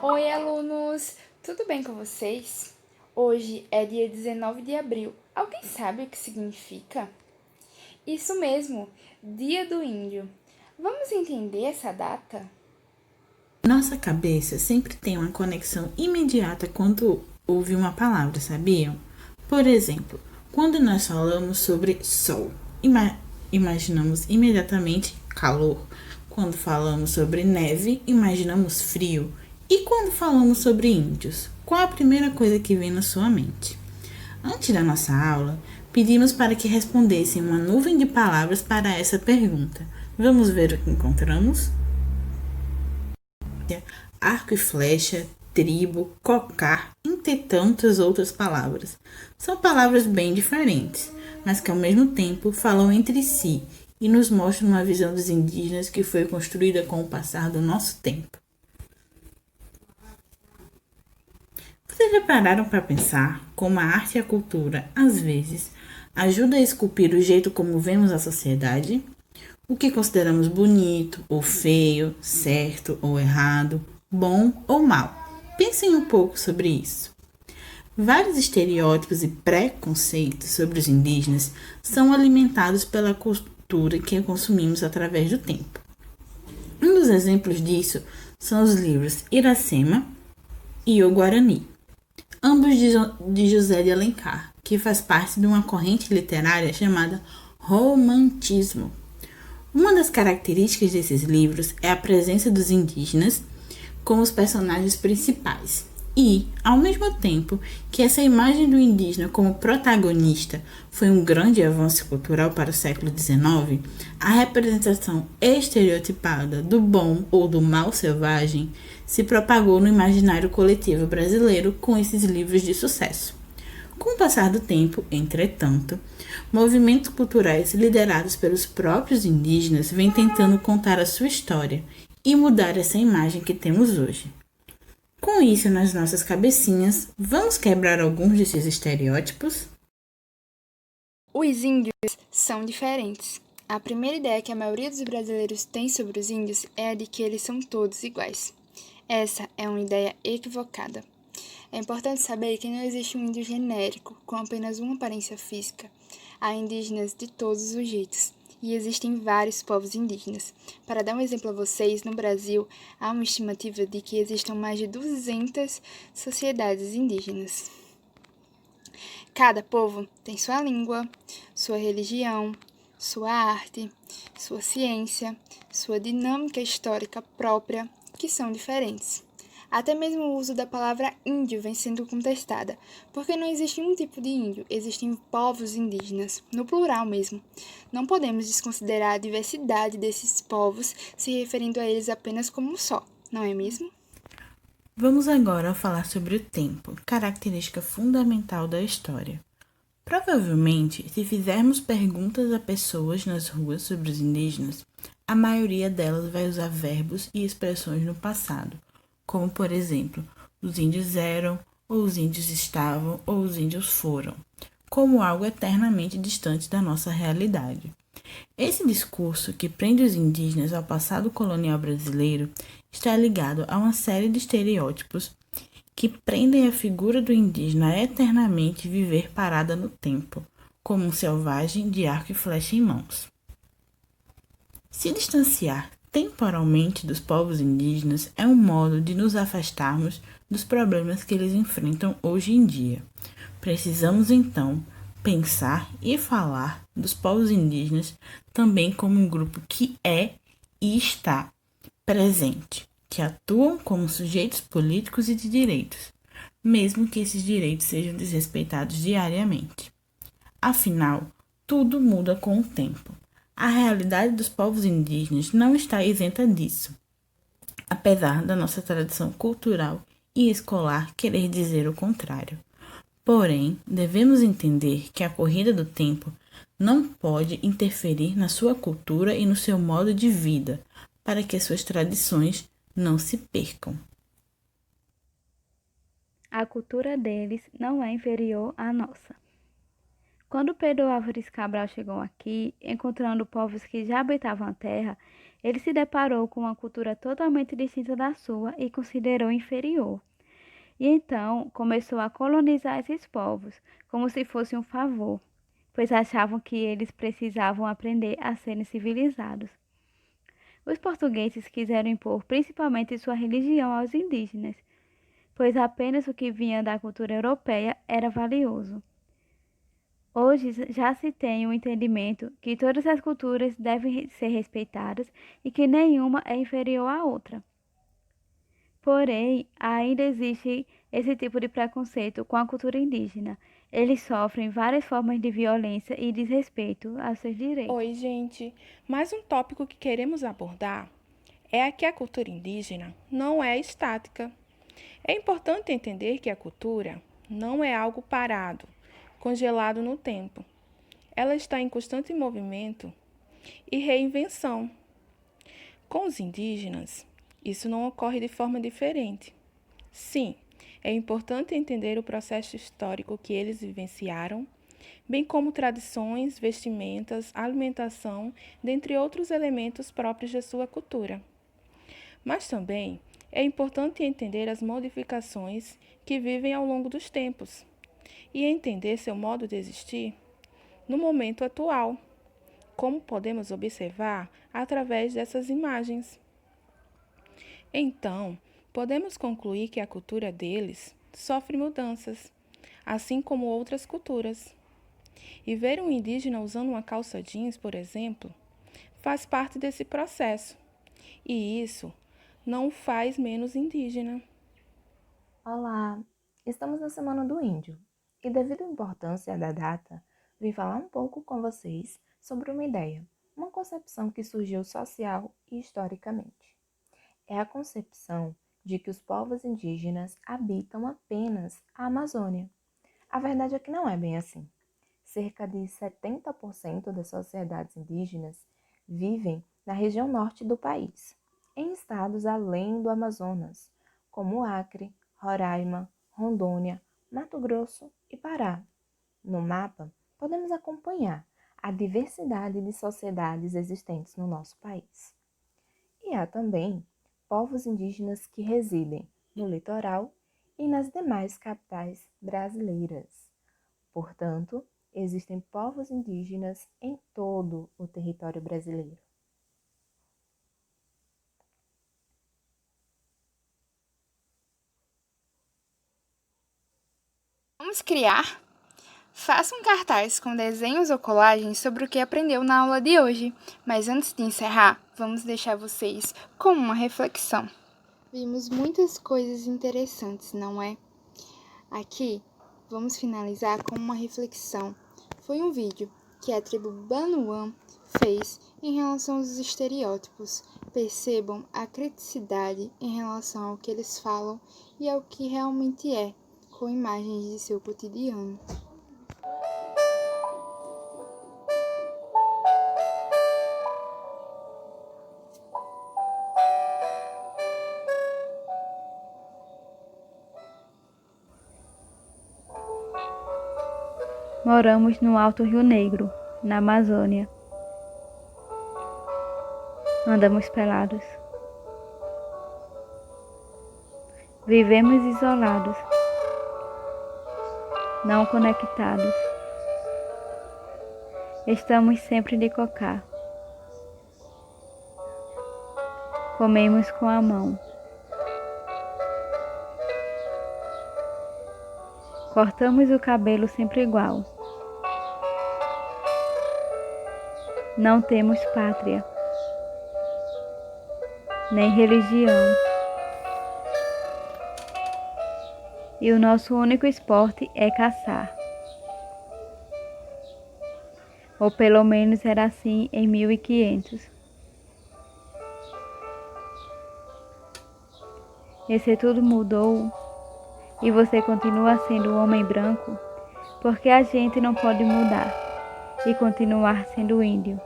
Oi, alunos! Tudo bem com vocês? Hoje é dia 19 de abril. Alguém sabe o que significa? Isso mesmo, Dia do Índio. Vamos entender essa data? Nossa cabeça sempre tem uma conexão imediata quando ouve uma palavra, sabiam? Por exemplo, quando nós falamos sobre sol, imaginamos imediatamente calor. Quando falamos sobre neve, imaginamos frio. E quando falamos sobre índios, qual a primeira coisa que vem na sua mente? Antes da nossa aula, pedimos para que respondessem uma nuvem de palavras para essa pergunta. Vamos ver o que encontramos? Arco e flecha, tribo, cocar, entre tantas outras palavras. São palavras bem diferentes, mas que ao mesmo tempo falam entre si e nos mostram uma visão dos indígenas que foi construída com o passar do nosso tempo. Vocês já pararam para pensar como a arte e a cultura, às vezes, ajuda a esculpir o jeito como vemos a sociedade? O que consideramos bonito ou feio, certo ou errado, bom ou mal. Pensem um pouco sobre isso. Vários estereótipos e preconceitos sobre os indígenas são alimentados pela cultura que consumimos através do tempo. Um dos exemplos disso são os livros Iracema e O Guarani, ambos de José de Alencar, que faz parte de uma corrente literária chamada Romantismo. Uma das características desses livros é a presença dos indígenas como os personagens principais. E, ao mesmo tempo que essa imagem do indígena como protagonista foi um grande avanço cultural para o século XIX, a representação estereotipada do bom ou do mal selvagem se propagou no imaginário coletivo brasileiro com esses livros de sucesso. Com o passar do tempo, entretanto, movimentos culturais liderados pelos próprios indígenas vêm tentando contar a sua história e mudar essa imagem que temos hoje. Com isso nas nossas cabecinhas, vamos quebrar alguns desses estereótipos? Os índios são diferentes. A primeira ideia que a maioria dos brasileiros tem sobre os índios é a de que eles são todos iguais. Essa é uma ideia equivocada. É importante saber que não existe um índio genérico, com apenas uma aparência física. Há indígenas de todos os jeitos, e existem vários povos indígenas. Para dar um exemplo a vocês, no Brasil, há uma estimativa de que existam mais de 200 sociedades indígenas. Cada povo tem sua língua, sua religião, sua arte, sua ciência, sua dinâmica histórica própria, que são diferentes. Até mesmo o uso da palavra índio vem sendo contestada, porque não existe um tipo de índio, existem povos indígenas, no plural mesmo. Não podemos desconsiderar a diversidade desses povos, se referindo a eles apenas como um só, não é mesmo? Vamos agora falar sobre o tempo, característica fundamental da história. Provavelmente, se fizermos perguntas a pessoas nas ruas sobre os indígenas, a maioria delas vai usar verbos e expressões no passado, como por exemplo, os índios eram, ou os índios estavam, ou os índios foram, como algo eternamente distante da nossa realidade. Esse discurso, que prende os indígenas ao passado colonial brasileiro, está ligado a uma série de estereótipos que prendem a figura do indígena a eternamente viver parada no tempo, como um selvagem de arco e flecha em mãos. Se distanciar temporalmente dos povos indígenas é um modo de nos afastarmos dos problemas que eles enfrentam hoje em dia. Precisamos, então, pensar e falar dos povos indígenas também como um grupo que é e está presente, que atuam como sujeitos políticos e de direitos, mesmo que esses direitos sejam desrespeitados diariamente. Afinal, tudo muda com o tempo. A realidade dos povos indígenas não está isenta disso, apesar da nossa tradição cultural e escolar querer dizer o contrário. Porém, devemos entender que a corrida do tempo não pode interferir na sua cultura e no seu modo de vida, para que suas tradições não se percam. A cultura deles não é inferior à nossa. Quando Pedro Álvares Cabral chegou aqui, encontrando povos que já habitavam a terra, ele se deparou com uma cultura totalmente distinta da sua e considerou inferior. E então começou a colonizar esses povos, como se fosse um favor, pois achavam que eles precisavam aprender a serem civilizados. Os portugueses quiseram impor principalmente sua religião aos indígenas, pois apenas o que vinha da cultura europeia era valioso. Hoje já se tem o entendimento que todas as culturas devem ser respeitadas e que nenhuma é inferior à outra. Porém, ainda existe esse tipo de preconceito com a cultura indígena. Eles sofrem várias formas de violência e desrespeito aos seus direitos. Oi, gente! Mais um tópico que queremos abordar é que a cultura indígena não é estática. É importante entender que a cultura não é algo parado, congelado no tempo. Ela está em constante movimento e reinvenção. Com os indígenas, isso não ocorre de forma diferente. Sim, é importante entender o processo histórico que eles vivenciaram, bem como tradições, vestimentas, alimentação, dentre outros elementos próprios da sua cultura. Mas também é importante entender as modificações que vivem ao longo dos tempos e entender seu modo de existir no momento atual, como podemos observar através dessas imagens. Então, podemos concluir que a cultura deles sofre mudanças, assim como outras culturas. E ver um indígena usando uma calça jeans, por exemplo, faz parte desse processo. E isso não o faz menos indígena. Olá, estamos na Semana do Índio e, devido à importância da data, vim falar um pouco com vocês sobre uma ideia, uma concepção que surgiu social e historicamente. É a concepção de que os povos indígenas habitam apenas a Amazônia. A verdade é que não é bem assim. Cerca de 70% das sociedades indígenas vivem na região norte do país, em estados além do Amazonas, como Acre, Roraima, Rondônia, Mato Grosso e Pará. No mapa, podemos acompanhar a diversidade de sociedades existentes no nosso país. E há também povos indígenas que residem no litoral e nas demais capitais brasileiras. Portanto, existem povos indígenas em todo o território brasileiro. Vamos criar? Faça um cartaz com desenhos ou colagens sobre o que aprendeu na aula de hoje. Mas antes de encerrar, vamos deixar vocês com uma reflexão. Vimos muitas coisas interessantes, não é? Aqui, vamos finalizar com uma reflexão. Foi um vídeo que a tribo Banuan fez em relação aos estereótipos. Percebam a criticidade em relação ao que eles falam e ao que realmente é, com imagens de seu cotidiano. Moramos no Alto Rio Negro, na Amazônia. Andamos pelados. Vivemos isolados, não conectados. Estamos sempre de cocá. Comemos com a mão. Cortamos o cabelo sempre igual. Não temos pátria, nem religião. E o nosso único esporte é caçar. Ou pelo menos era assim em 1500. E se tudo mudou e você continua sendo um homem branco, porque a gente não pode mudar e continuar sendo índio.